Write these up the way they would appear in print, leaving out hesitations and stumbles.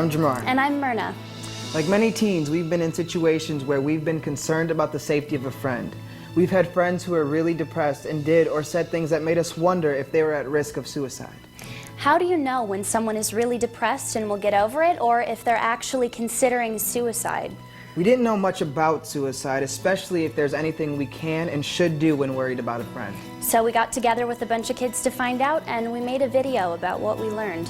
I'm Jamar. And I'm Myrna. Like many teens, we've been in situations where we've been concerned about the safety of a friend. We've had friends who are really depressed and did or said things that made us wonder if they were at risk of suicide. How do you know when someone is really depressed and will get over it, or if they're actually considering suicide? We didn't know much about suicide, especially if there's anything we can and should do when worried about a friend. So we got together with a bunch of kids to find out, and we made a video about what we learned.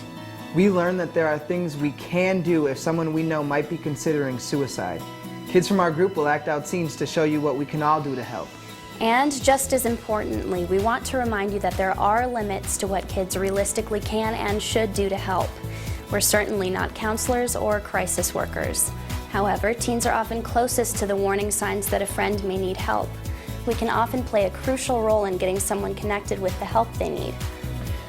We learned that there are things we can do if someone we know might be considering suicide. Kids from our group will act out scenes to show you what we can all do to help. And just as importantly, we want to remind you that there are limits to what kids realistically can and should do to help. We're certainly not counselors or crisis workers. However, teens are often closest to the warning signs that a friend may need help. We can often play a crucial role in getting someone connected with the help they need.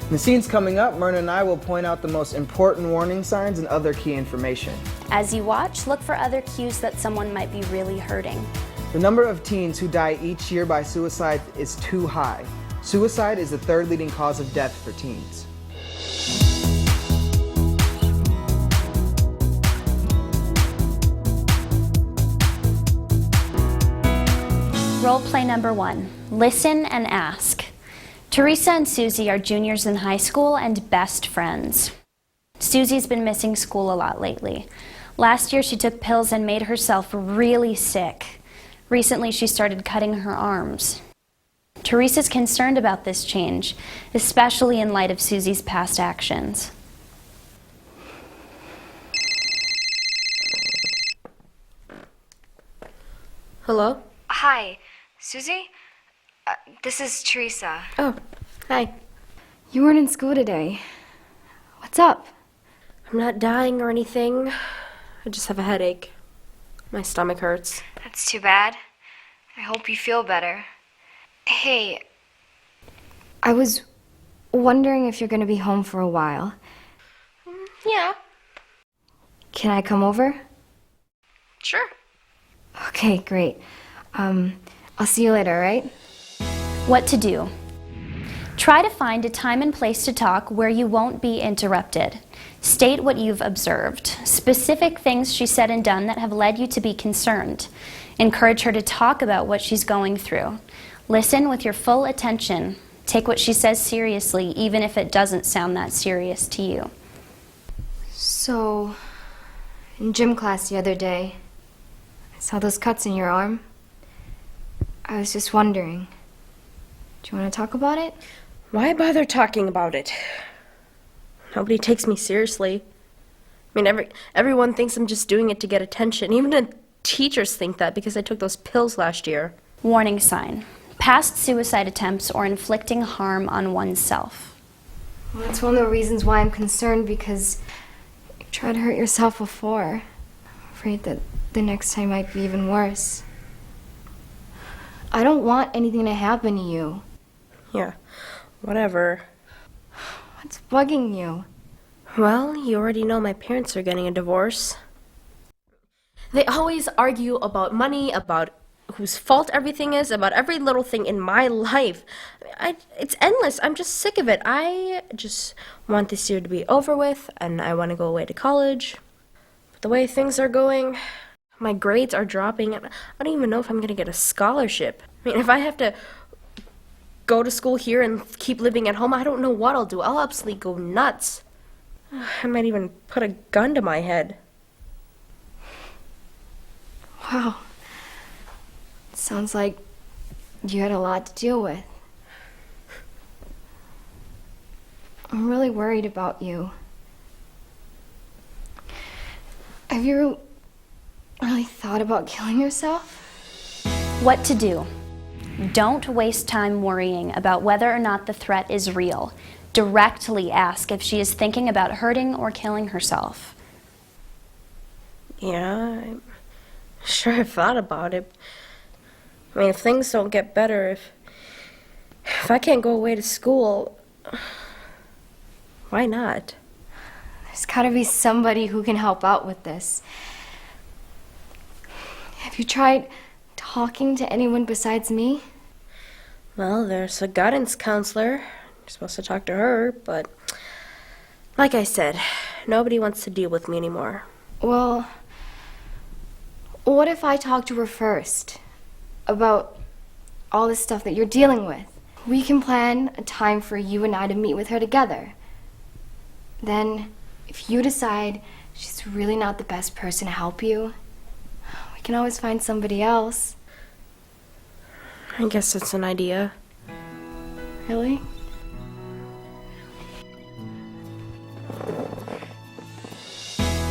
In the scenes coming up, Myrna and I will point out the most important warning signs and other key information. As you watch, look for other cues that someone might be really hurting. The number of teens who die each year by suicide is too high. Suicide is the third leading cause of death for teens. Role play number 1, listen and ask. Teresa and Susie are juniors in high school and best friends. Susie's been missing school a lot lately. Last year she took pills and made herself really sick. Recently she started cutting her arms. Teresa's concerned about this change, especially in light of Susie's past actions. Hello? Hi, Susie? This is Teresa. Oh, hi. You weren't in school today. What's up? I'm not dying or anything. I just have a headache. My stomach hurts. That's too bad. I hope you feel better. Hey, I was wondering if you're going to be home for a while. Yeah. Can I come over? Sure. Okay, great. I'll see you later, all right? What to do? Try to find a time and place to talk where you won't be interrupted. State what you've observed, specific things she said and done that have led you to be concerned. Encourage her to talk about what she's going through. Listen with your full attention. Take what she says seriously, even if it doesn't sound that serious to you. So, in gym class the other day, I saw those cuts in your arm. I was just wondering, do you want to talk about it? Why bother talking about it? Nobody takes me seriously. I mean, everyone thinks I'm just doing it to get attention. Even the teachers think that because I took those pills last year. Warning sign. Past suicide attempts or inflicting harm on oneself. Well, that's one of the reasons why I'm concerned, because you've tried to hurt yourself before. I'm afraid that the next time might be even worse. I don't want anything to happen to you. Yeah, whatever. What's bugging you? Well, you already know my parents are getting a divorce. They always argue about money, about whose fault everything is, about every little thing in my life. It's endless. I'm just sick of it. I just want this year to be over with, and I want to go away to college. But the way things are going, my grades are dropping, and I don't even know if I'm going to get a scholarship. I mean, if I have to go to school here and keep living at home, I don't know what I'll do. I'll absolutely go nuts. I might even put a gun to my head. Wow. Sounds like you had a lot to deal with. I'm really worried about you. Have you really thought about killing yourself? What to do? Don't waste time worrying about whether or not the threat is real. Directly ask if she is thinking about hurting or killing herself. Yeah, I'm sure I've thought about it. I mean, if things don't get better, if I can't go away to school, why not? There's gotta be somebody who can help out with this. Have you tried talking to anyone besides me? Well, there's a guidance counselor. You're supposed to talk to her, but like I said, Nobody wants to deal with me anymore. Well, what if I talk to her first about all this stuff that you're dealing with? We can plan a time for you and I to meet with her together. Then, if you decide she's really not the best person to help you, we can always find somebody else. I guess it's an idea. Really?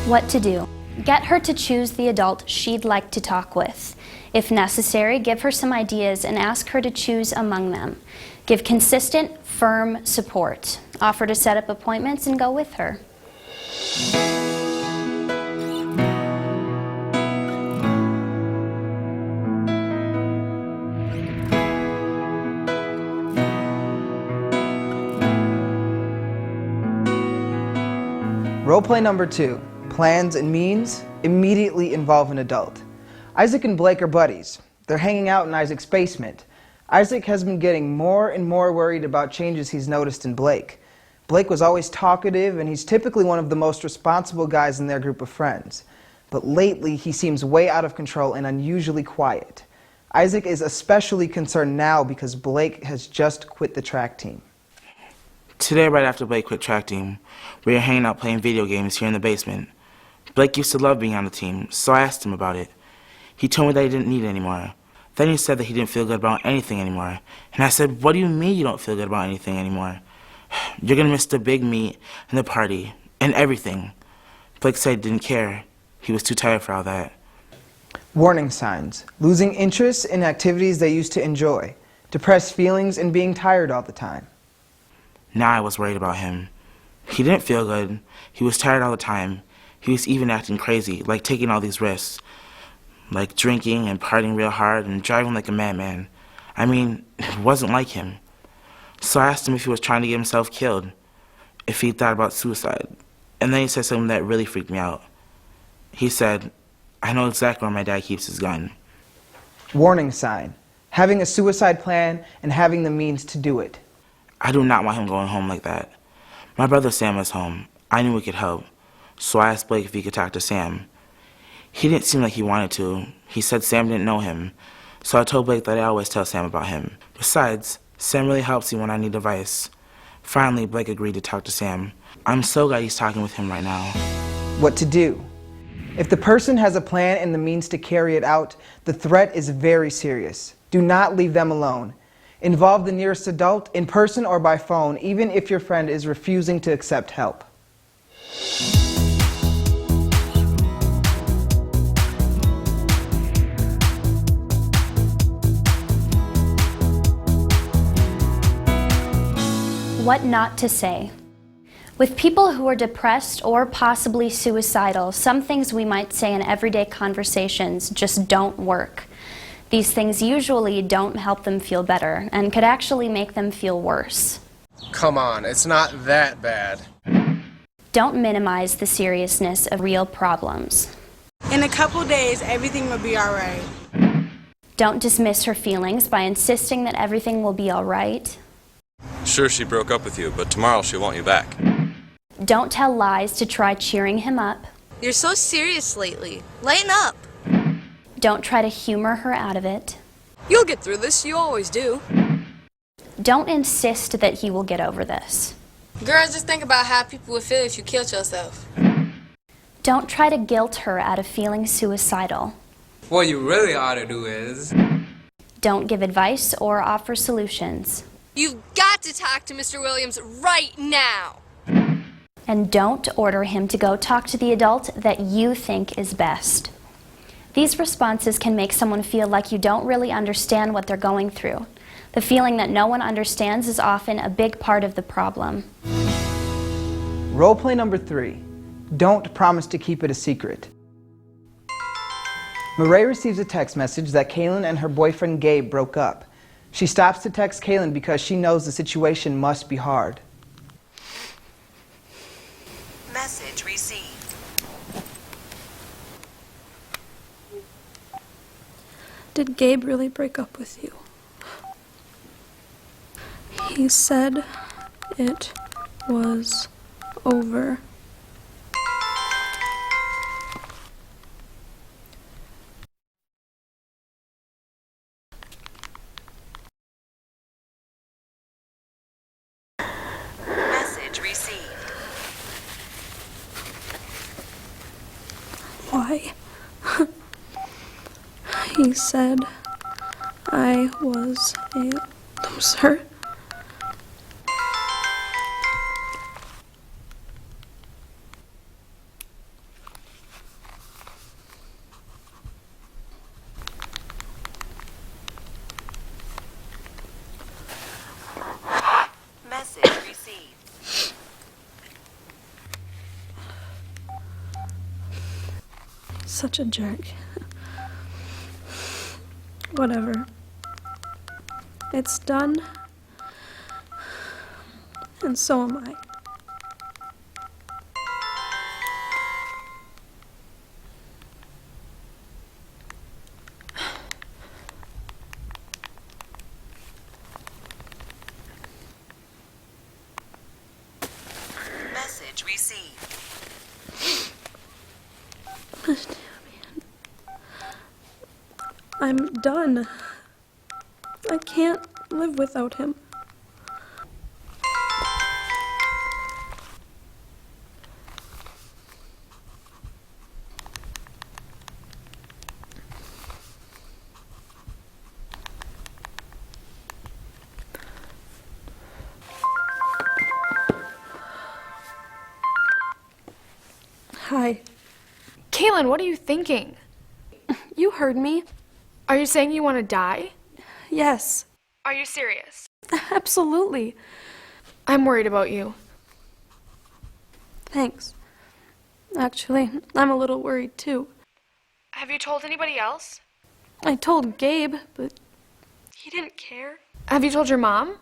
What to do? Get her to choose the adult she'd like to talk with. If necessary, give her some ideas and ask her to choose among them. Give consistent, firm support. Offer to set up appointments and go with her. Roleplay number 2, plans and means, immediately involve an adult. Isaac and Blake are buddies. They're hanging out in Isaac's basement. Isaac has been getting more and more worried about changes he's noticed in Blake. Blake was always talkative, and he's typically one of the most responsible guys in their group of friends. But lately, he seems way out of control and unusually quiet. Isaac is especially concerned now because Blake has just quit the track team. Today, right after Blake quit track team, we were hanging out playing video games here in the basement. Blake used to love being on the team, so I asked him about it. He told me that he didn't need it anymore. Then he said that he didn't feel good about anything anymore. And I said, what do you mean you don't feel good about anything anymore? You're gonna miss the big meet and the party and everything. Blake said he didn't care. He was too tired for all that. Warning signs: losing interest in activities they used to enjoy, depressed feelings, and being tired all the time. Now I was worried about him. He didn't feel good. He was tired all the time. He was even acting crazy, like taking all these risks. Like drinking and partying real hard and driving like a madman. I mean, it wasn't like him. So I asked him if he was trying to get himself killed, if he thought about suicide. And then he said something that really freaked me out. He said, I know exactly where my dad keeps his gun. Warning sign: having a suicide plan and having the means to do it. I do not want him going home like that. My brother Sam is home. I knew we could help. So I asked Blake if he could talk to Sam. He didn't seem like he wanted to. He said Sam didn't know him. So I told Blake that I always tell Sam about him. Besides, Sam really helps me when I need advice. Finally, Blake agreed to talk to Sam. I'm so glad he's talking with him right now. What to do? If the person has a plan and the means to carry it out, the threat is very serious. Do not leave them alone. Involve the nearest adult, in person or by phone, even if your friend is refusing to accept help. What not to say. With people who are depressed or possibly suicidal, some things we might say in everyday conversations just don't work. These things usually don't help them feel better and could actually make them feel worse. Come on, it's not that bad. Don't minimize the seriousness of real problems. In a couple days, everything will be all right. Don't dismiss her feelings by insisting that everything will be all right. Sure, she broke up with you, but tomorrow she'll want you back. Don't tell lies to try cheering him up. You're so serious lately. Lighten up. Don't try to humor her out of it. You'll get through this, you always do. Don't insist that he will get over this. Girls, just think about how people would feel if you killed yourself. Don't try to guilt her out of feeling suicidal. What you really ought to do is... Don't give advice or offer solutions. You've got to talk to Mr. Williams right now. And don't order him to go talk to the adult that you think is best. These responses can make someone feel like you don't really understand what they're going through. The feeling that no one understands is often a big part of the problem. Roleplay number 3. Don't promise to keep it a secret. Marae receives a text message that Kaylin and her boyfriend Gabe broke up. She stops to text Kaylin because she knows the situation must be hard. Message received. Did Gabe really break up with you? He said it was over. die. He said I was a loser. Message received. Such a jerk. Whatever. It's done. And so am I. Message received. I'm done. I can't live without him. Hi. Kaylin, what are you thinking? You heard me. Are you saying you want to die? Yes. Are you serious? Absolutely. I'm worried about you. Thanks. Actually, I'm a little worried too. Have you told anybody else? I told Gabe, but he didn't care. Have you told your mom?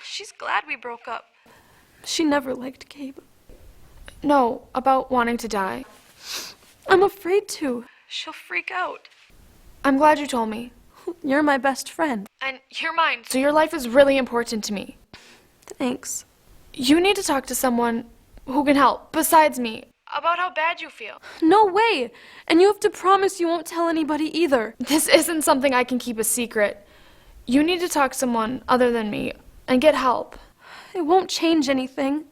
She's glad we broke up. She never liked Gabe. No, about wanting to die. I'm afraid to. She'll freak out. I'm glad you told me. You're my best friend. And you're mine, so your life is really important to me. Thanks. You need to talk to someone who can help, besides me, about how bad you feel. No way! And you have to promise you won't tell anybody either. This isn't something I can keep a secret. You need to talk to someone other than me and get help. It won't change anything.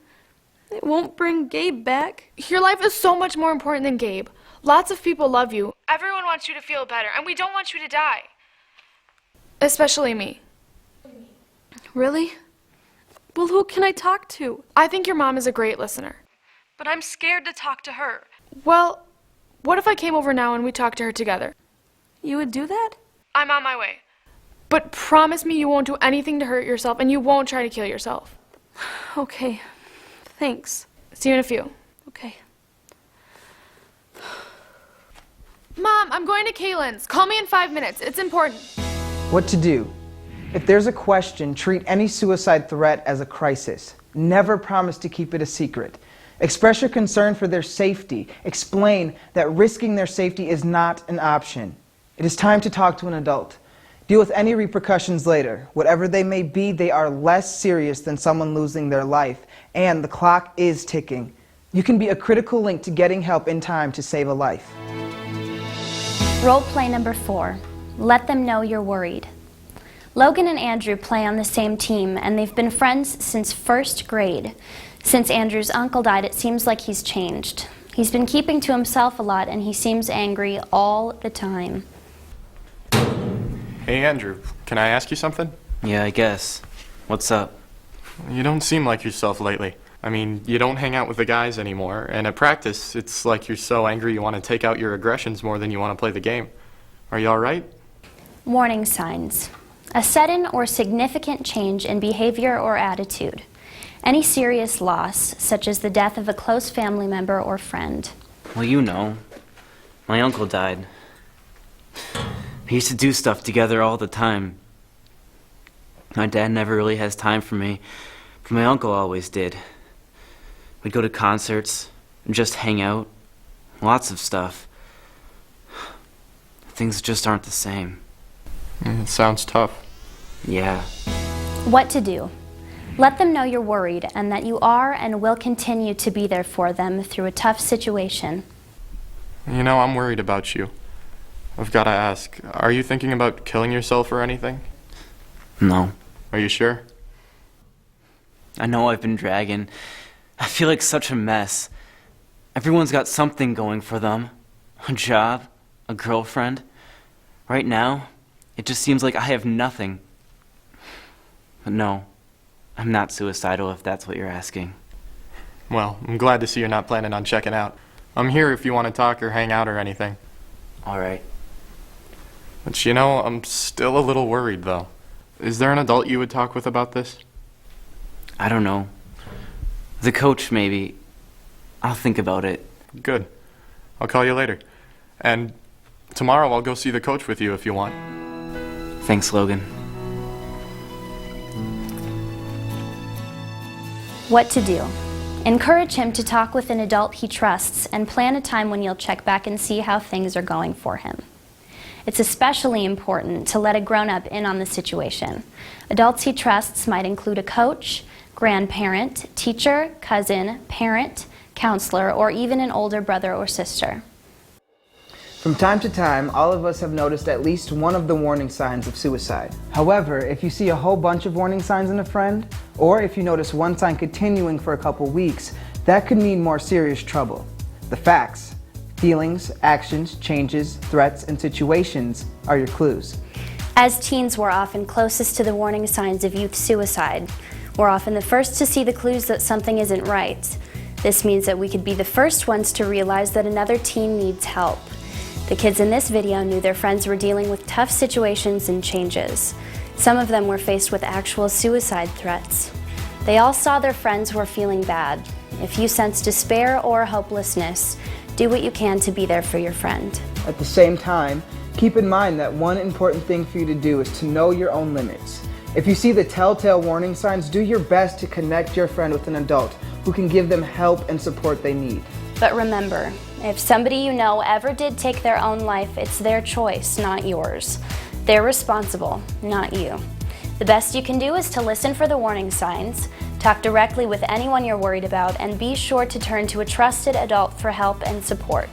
It won't bring Gabe back. Your life is so much more important than Gabe. Lots of people love you. Everyone wants you to feel better, and we don't want you to die. Especially me. Really? Well, who can I talk to? I think your mom is a great listener. But I'm scared to talk to her. Well, what if I came over now and we talked to her together? You would do that? I'm on my way. But promise me you won't do anything to hurt yourself and you won't try to kill yourself. Okay. Thanks. See you in a few. Okay. Mom, I'm going to Kaylin's. Call me in 5 minutes. It's important. What to do? If there's a question, treat any suicide threat as a crisis. Never promise to keep it a secret. Express your concern for their safety. Explain that risking their safety is not an option. It is time to talk to an adult. Deal with any repercussions later. Whatever they may be, they are less serious than someone losing their life, and the clock is ticking. You can be a critical link to getting help in time to save a life. Role play number 4. Let them know you're worried. Logan and Andrew play on the same team, and they've been friends since first grade. Since Andrew's uncle died, it seems like he's changed. He's been keeping to himself a lot, and he seems angry all the time. Hey Andrew, can I ask you something? Yeah, I guess. What's up? You don't seem like yourself lately. I mean, you don't hang out with the guys anymore, and at practice, it's like you're so angry you want to take out your aggressions more than you want to play the game. Are you all right? Warning signs. A sudden or significant change in behavior or attitude. Any serious loss, such as the death of a close family member or friend. Well, you know. My uncle died. We used to do stuff together all the time. My dad never really has time for me, but my uncle always did. We'd go to concerts and just hang out. Lots of stuff. Things just aren't the same. It sounds tough. Yeah. What to do? Let them know you're worried and that you are and will continue to be there for them through a tough situation. You know, I'm worried about you. I've got to ask, are you thinking about killing yourself or anything? No. Are you sure? I know I've been dragging. I feel like such a mess. Everyone's got something going for them. A job? A girlfriend? Right now, it just seems like I have nothing. But no, I'm not suicidal if that's what you're asking. Well, I'm glad to see you're not planning on checking out. I'm here if you want to talk or hang out or anything. All right. But you know, I'm still a little worried though. Is there an adult you would talk with about this? I don't know. The coach, maybe. I'll think about it. Good. I'll call you later. And tomorrow I'll go see the coach with you if you want. Thanks, Logan. What to do? Encourage him to talk with an adult he trusts and plan a time when you'll check back and see how things are going for him. It's especially important to let a grown-up in on the situation. Adults he trusts might include a coach, grandparent, teacher, cousin, parent, counselor, or even an older brother or sister. From time to time, all of us have noticed at least one of the warning signs of suicide. However, if you see a whole bunch of warning signs in a friend, or if you notice one sign continuing for a couple weeks, that could mean more serious trouble. The facts, feelings, actions, changes, threats, and situations are your clues. As teens, we're often closest to the warning signs of youth suicide. We're often the first to see the clues that something isn't right. This means that we could be the first ones to realize that another teen needs help. The kids in this video knew their friends were dealing with tough situations and changes. Some of them were faced with actual suicide threats. They all saw their friends were feeling bad. If you sense despair or hopelessness, do what you can to be there for your friend. At the same time, keep in mind that one important thing for you to do is to know your own limits. If you see the telltale warning signs, do your best to connect your friend with an adult who can give them help and support they need. But remember, if somebody you know ever did take their own life, it's their choice, not yours. They're responsible, not you. The best you can do is to listen for the warning signs, talk directly with anyone you're worried about, and be sure to turn to a trusted adult for help and support.